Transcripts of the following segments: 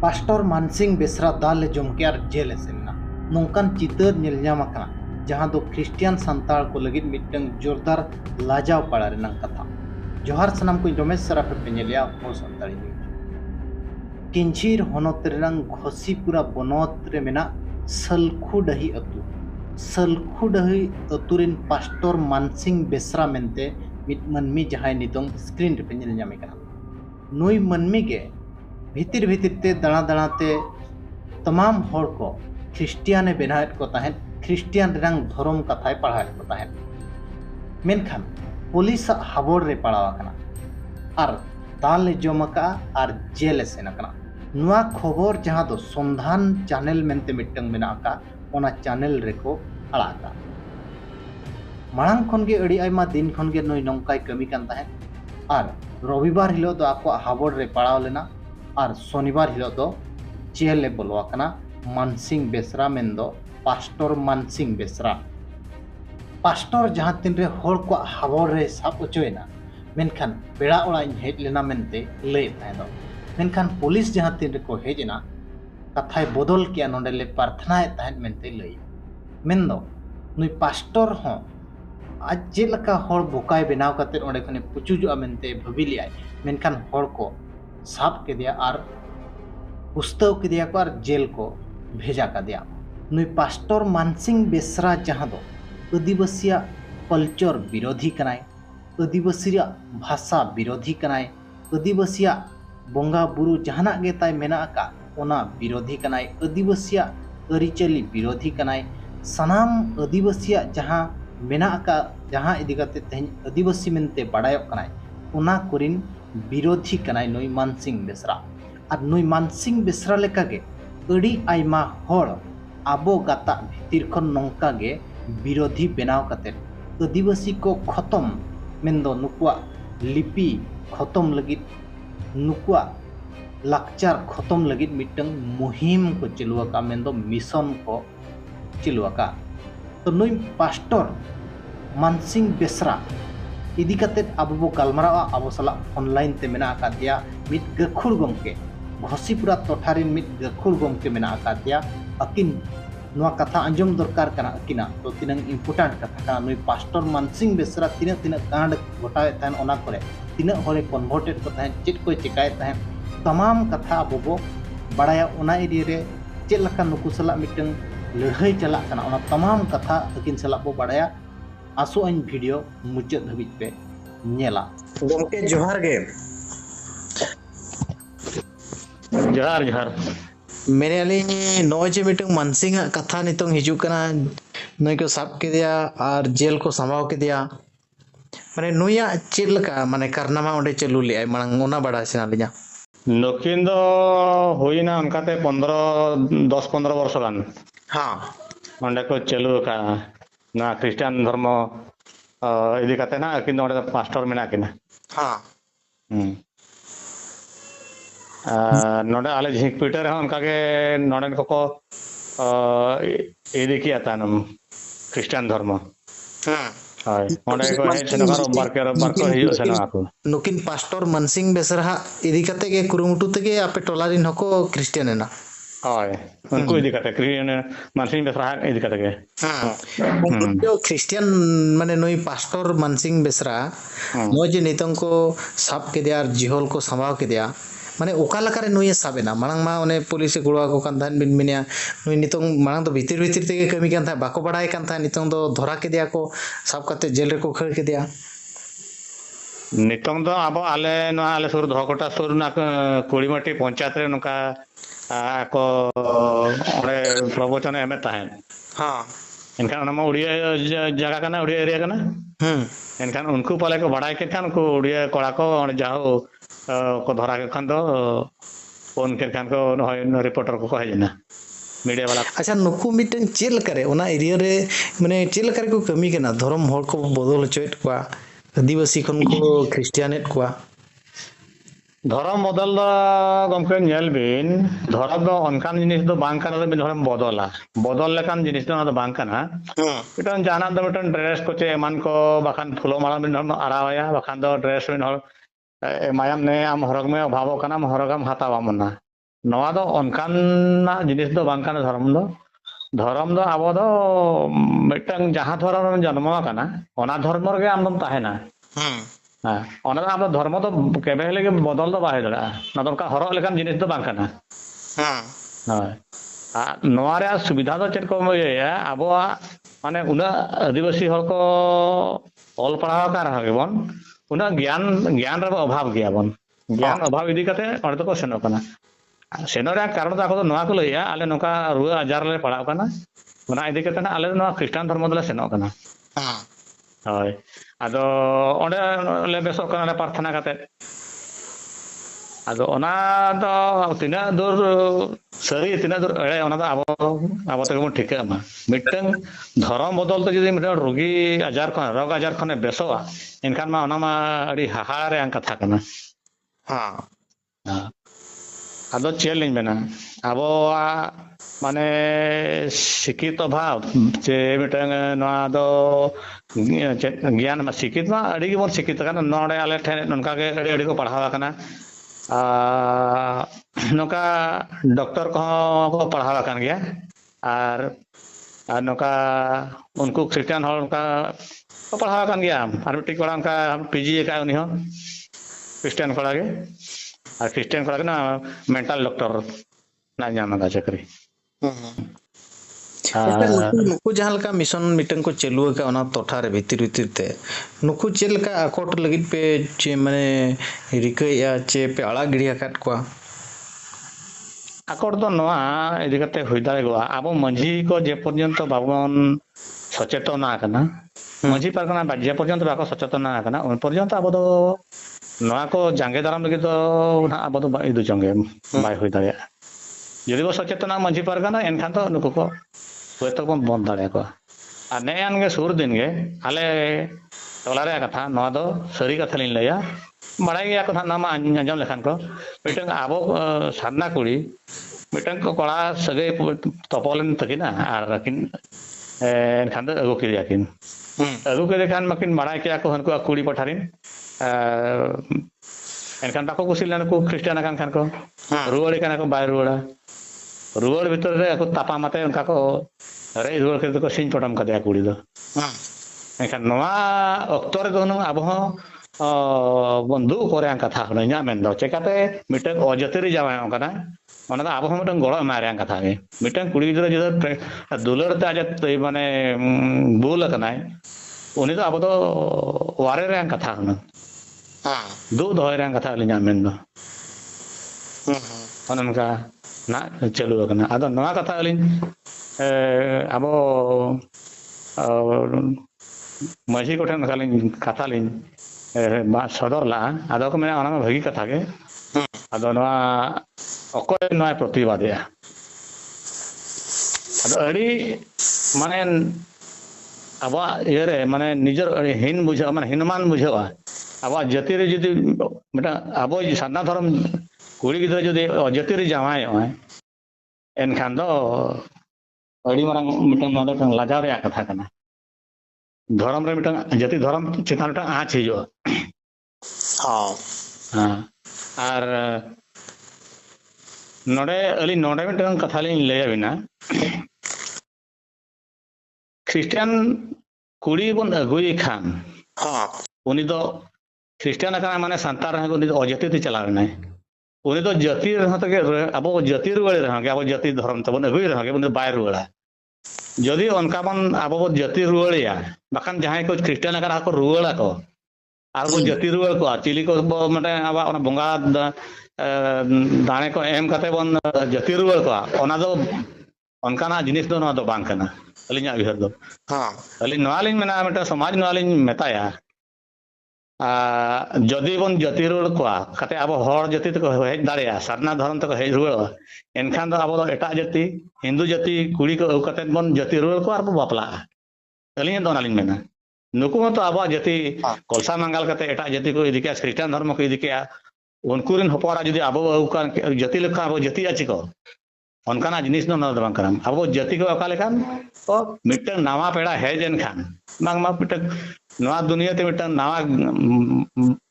pastor Mansingh Besra दाल जमके और jail सेना नौकान चितर नेलनामा जहां दो क्रिस्टियन संताल को लगित मिटंग जोरदार लाजाव पाड़ा रेनांग कथा जोहार सनाम को रमेश सराफे पेनेलिया हो संताली किंचीर होनत रेनांग घोसीपुरा बनत रे मेना सलखुडही अतुरिन पास्टर मानसिंह बेसरा मेनते मिट मनमी जहां नितोंग स्क्रीन रे पेनेल ᱧᱟᱢᱮ ᱠᱟᱱᱟ नुई मनमी के भीतर ते दाणा दाणा ते तमाम हर को ख्रिस्टियाने बनाएत को तहन ख्रिस्टियान रंग धर्म कथाय पढ़ाएत को तहन मेनखान पुलिस हाबोर रे पड़ावा कना और दाल जमका और जेल सेना नुआ खबर जहां दो संधान चैनल मेनते मिटंग मेनाका ओना चैनल रेको अड़ाका मांग खन के अड़ी आयमा दिन खन के नुई नंकाय कमी कान तहन और रविवार हिलो दो आपको हाबोर रे पड़ाव लेना और शनिवार हिलो दो जेल बोलवाकना मानसिंह बेसरा मेंदो पास्टर मानसिंह बेसरा पास्टर जहां तीन रे हर को हाबोर रे साब उचोयना मेनखान पेड़ा ओड़ा हेज लेना मेनते लय ताहेदो मेनखान पुलिस जहां तीन रे को हेजना कथाय बदल किया नोंडेले प्रार्थना ताहेन मेनते लय मेंदो नुई पास्टर हो आज जेलका हर बोकाय बनाव करते ओंडे खने पुचुजुआ मेनते भबिलियाय मेनखान हर को साब के दिया और पुस्तव के दिया को और जेल को भेजा का दिया नुई पास्टर मानसिंह बेसरा जहां दो आदिवासिया कल्चर विरोधी कनाय आदिवासिया भाषा विरोधी कनाय आदिवासिया बोंगा बुरु जहाना गे ताय मेना का ओना विरोधी कनाय आदिवासिया अरिचली विरोधी कनाय सनाम आदिवासिया जहां मेना का जहां इदिगते तेहन आदिवासी मेनते बाडायो कनाय ओना कुरिन विरोधी कनाय नुई मानसिंह बेसरा और नुई मानसिंह बेसरा लेका गे अड़ी आयमा हर आबो गाता भीतर खन नंका गे विरोधी बनाव कते आदिवासी को खत्म मेंदो नुकुआ लिपि खत्म लगित नुकुआ लाकचार खत्म लगित मिटंग मुहिम को चलुआका मेंदो मिशन को चलुआका तो नुई पास्टर मानसिंह बेसरा इदी कते आबो बो गालमारावा आबो सला ऑनलाइन ते मेना आकादिया मिट गखुर गमके घोसीपुरा टोठारिन मिट गखुर गमके मेना आकादिया अकिन नुआ कथा अंजम दरकार कना अकिना तो तिनंग इम्पोर्टेंट कथा का नुई पास्टर मानसिंह बेसरा तिना कांड घटाए तहन ओना करे तिना होरे कन्वर्टेड को तहन चित को चिकाय तहन तमाम कथा आबो बो बड़ाया ओना एरिया रे चेल लका नुकु सला मिटंग लड़ाई चला कना ओना तमाम कथा अकिन सला बो बड़ाया आसो अन वीडियो मुचाद धाबिज पे नेला गमके जोहार गे जोहार जोहार मेरे अली नॉय मीटिंग मानसिंह कथा नितों हिजू कना नई को साब के दिया और जेल को संभाव के दिया माने नुया चेलका माने करनामा ओंडे चलू ले मांग ओना बड़ा सेना लिया नकिन दो होइना उनकाते 10-15 वर्ष गान हां ओंडे को चलू का ना क्रिश्चियन धर्म इदी कते ना किन ओंडे पास्टर मेना किना हां नोडे आले झिक पीटर है उनका के नोडे को इदी किया तानम क्रिश्चियन धर्म हाय ओंडे को है सेनगर बारकर हियो सेना आको नुकिन पास्टर मानसिंह बेसरा इदी कते के कुरुमुटु तके आपे टोलारिन हको क्रिश्चियन है ना हाय उनको इदी कते क्रिश्चियन मानसिंह बेसरा इदी कते के हां क्रिश्चियन माने नुई पास्टर मानसिंह बेसरा नो जे नितंग को साब के दिया जिहोल को संभाव के दिया माने ओका लकारे नुई साबेना मांग मा ओने पुलिस गुड़वा को कान थान बिन मिनिया नुई नितंग मांग तो भीतर ते कमी कान था बाको बड़ाय कान था नितंग दो धरा के दिया को साब कते जेल रे को खड़ के दिया नितंग दो अब आले सुर धोकोटा सुर ना कुड़ीमाटी पंचायत रे नका को ओरे प्रवचन एमे ताहेन हां इनखान ओना उड़िया जगह कना उड़िया एरिया कना इनखान उनको पाले को बड़ाय के खान को उड़िया कोड़ा को जाओ को धरा के खान दो फोन के खान को रिपोर्टर को कहे ना मीडिया वाला अच्छा नुकु मिटन चेल करे ओना एरिया रे माने चेल करे को कमी केना धर्म हर को बदल चोट को आदिवासी खन को क्रिश्चियनेट को धर्म बदल गमके नेल बिन धर्म दो अनकान जिनिस दो बांग काना बिन धर्म बदल लेकान जिनिस दो बांग काना मिटन जाना दो मिटन ड्रेस को चे एमान को बाखान फुलो माला बिन धर्म आरावाया बाखान दो ड्रेस बिन मायाम ने आम हरग में अभाव काना हरगम हतावा मना नवा दो अनकाना जिनिस दो बांग काना धर्म दो आबो दो मिटंग जहां धर्म में जन्म काना ओना धर्म रे आमदम ताहेना हाँ ओना दो आबो धर्म दो केबे लेगे बदल दो बाहे दड़ा ना दो का हरो लेकान जिनिस दो बांग काना हाँ नवा रे सुविधा दो चेक को ये आबो माने उना आदिवासी हर को ऑल पढ़ाव का रहा गेबन उना ज्ञान रे अभाव गया बन ज्ञान अभाव इदी कते और तो को सेनो कना सेनो रे कारण तो नवा को लइया आले नोका रुआ आजार ले पड़ाव कना उना इदी कते आले नवा ख्रिस्टान धर्म दले सेनो कना हां आदो ओंडे ले बेसो कना प्रार्थना कते आदो ओना दो तिना दूर सरी तिना दूर एड़े ओना दो आबो तक बन ठीक मा मिटन धर्म बदल तो जदि मिटन रोगी आजार को रोग आजार खने बेसोआ इनखान मा ओना मा अड़ी हाहाड़ा रे कथा कना हां आदो चैलेंज मेना आबो माने शिक्षित भाव जे मिटन नवा दो ज्ञान मा शिक्षित मा अड़ी के बन शिक्षित कना नोडे आले ठे ननका के अड़ी को पढ़ावा कना नौका डॉक्टर को पढ़ावा कान गया और नौका उनको क्रिश्चियन हॉल उनका को पढ़ावा कान गया और मिट्टी कोड़ा उनका पीजी का उन्हीं हो क्रिश्चियन कोड़ा के और क्रिश्चियन कोड़ा के ना मेंटल डॉक्टर ना जाना का चक्री नुकु जहां लका मिशन मिटन को चलू का ओना तोठा रे भीतर ते नुकु चेल का अकोट लगित पे चे माने रिकया चे पे आड़ा गिड़िया काट को आकोट तो नवा इदी कते होई दारे गो आबो मंझी को जे पर्यंत बाबन सचेतन आकना मंझी परकना बाजे पर्यंत बाको सचेतन आकना उन पर्यंत आबो दो नवा को जांगे दाराम लगी तो आबो दो इदु जंगे बाय होई दारे यदि वो सचेतन मंझी परकना एनखान तो नुकु को तो बंद दाड़े को नेन गे सुर दिन गे आले टोला रे कथा नवा दो सरी कथा लिन लया बड़ाई गया कथा नामा अंजम लेखान को मिटन आबो साधना कुड़ी मिटन को कोड़ा सगे तपोलन तकिना आर किन एनखान दो अगु किरिया किन अगु के देखान मकिन बड़ाई किया को हनको कुड़ी पठारिन एनखान बाको कुसिलन को क्रिश्चियन कान खान को रुवाड़ी कान को बाय रुवाड़ भीतर रे को तापा माते उनका को रे रुवाड़ के को सिन पटम का दिया कुड़ी दो एनखान नवा अक्तोर दो न अब हो बंधु करे an कथा हन nya men do चेकाते मिटन अजतरी जावाय ओकना ओना अब हो मिटन गळो मारे an कथा गे मिटन कुड़ी गिदरा जद दुलर ता जत माने बोल कनाय उनी तो अब तो वारे रे an कथा हन दो दोय रे an कथा nya men do ओननका ना चलू कना आदो नवा कथा अलिन अब मजी कोठन खालिन कथा लिन सदर ला आदो को मेना ओना भगी कथा के आदो नवा अकोय नवा प्रतिवादया आदो अड़ी माने अब ये रे माने निजर हिन बुझा माने हिनमान बुझावा अब जाति रे जदि मेटा अब साधना धर्म कुड़ी गिदरा जदि अजति रे जावाय एनखान दो अड़ी मारंग मिटन नदो लाजाव रे कथा कना धर्म रे मिटन जाति धर्म चितान टा आछ हिजो हां आर नोडे अली नोडे मिटन कथा लिन लेया बिना क्रिश्चियन कुड़ी बन अगुई खान उनी दो क्रिश्चियन का माने संतार है उनी अजति ते चला रहे उनी तो जाति रह तक अब जाति रुआड़े रह के अब जाति धर्म तबन अगुई रह के उनी बाय रुआड़ा जदि उनका बन अब जाति रुआड़िया बखान जहां को क्रिश्चियन का को रुआड़ा को आर वो जाति रुआड़ को चिली को माने अब ओना बंगा दाणे को एम कते बन जाति रुआड़ को ओना दो उनका जिनिस दो ना दो बांग कना अलिन विहर दो हां अलिन नवालिन मेना मेटा समाज नवालिन मेताया जदि बन जाति रुआड़ को कते अब हर जाति तो हेज दाड़िया साधना धर्म तो हेज रुआड़ एनखान दो अब एटा जाति हिंदू जाति कुड़ी को कते बन जाति रुआड़ को आर बापला अलिन दो नालिन मेना नुकु तो अब जाति कलसा मंगल कते एटा जाति को इदिके क्रिश्चियन धर्म को इदिके उनको रिन हपरा जदि अब जाति लेखा अब जाति आछि को उनका जिनिस दो न करम अब जाति को अका लेखान तो मिटन नवा पेड़ा हेज एनखान बांग मा मिटन नवा दुनिया ते मिटन नवा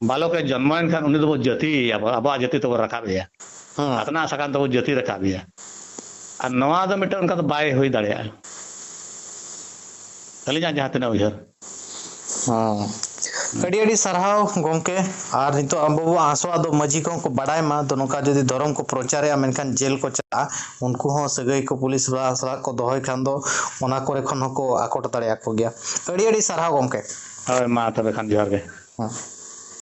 बालक जन्म एनखान उनी दो जाति अब जाति तो रखा दिया ᱟᱛᱱᱟᱜ ᱥᱟᱠᱟᱢ ᱫᱚ ᱡᱟᱹᱛᱤ ᱨᱟᱠᱟᱵᱮᱭᱟ ᱟᱨ ᱱᱚᱣᱟ ᱫᱚ ᱢᱤᱫᱴᱟᱝ ᱚᱱᱠᱟ ᱫᱚ ᱵᱟᱭ ᱦᱩᱭ ᱫᱟᱲᱮᱭᱟᱜᱼᱟ ᱟᱹᱞᱤᱧᱟᱜ ᱡᱟᱦᱟᱸ ᱛᱤᱱᱟᱹᱜ ᱩᱭᱦᱟᱹᱨ ᱟᱹᱰᱤ ᱟᱹᱰᱤ ᱥᱟᱨᱦᱟᱣ ᱜᱚᱝᱠᱮ ᱟᱨ ᱱᱤᱛᱚᱜ ᱟᱵᱚ ᱵᱚ ᱟᱥᱚᱜᱼᱟ ᱫᱚ ᱢᱟᱹᱡᱷᱤ ᱠᱚᱦᱚᱸ ᱠᱚ ᱵᱟᱰᱟᱭ ᱢᱟ ᱫᱚ ᱱᱚᱝᱠᱟ ᱡᱩᱫᱤ ᱫᱷᱚᱨᱚᱢ ᱠᱚ ᱯᱨᱚᱪᱟᱨᱮᱜᱼᱟ ᱢᱮᱱᱠᱷᱟन ᱡᱮᱞ ᱠᱚ ᱪᱟᱞᱟᱜᱼᱟ ᱩᱱᱠᱩ ᱦᱚᱸ ᱥᱟᱹᱜᱟᱹᱭ ᱠᱚ ᱯᱩᱞᱤᱥ ᱥᱟᱞᱟᱜ ᱠᱚ ᱫᱚᱦᱚᱭ ᱠᱷᱟᱱ ᱫᱚ ᱚᱱᱟ ᱠᱚᱨᱮ ᱠᱷᱚᱱ ᱦᱚᱸᱠᱚ ᱟᱠᱚᱴ ᱫᱟᱲᱮᱭᱟᱠᱚ ᱜᱮᱭᱟ ᱟᱹᱰᱤ ᱟᱹᱰᱤ ᱥᱟᱨᱦᱟᱣ ᱜᱚᱝᱠᱮ ᱦᱳᱭ ᱢᱟ ᱛᱚᱵᱮ ᱠᱷᱟᱱ ᱡᱚᱦᱟᱨ ᱜᱮ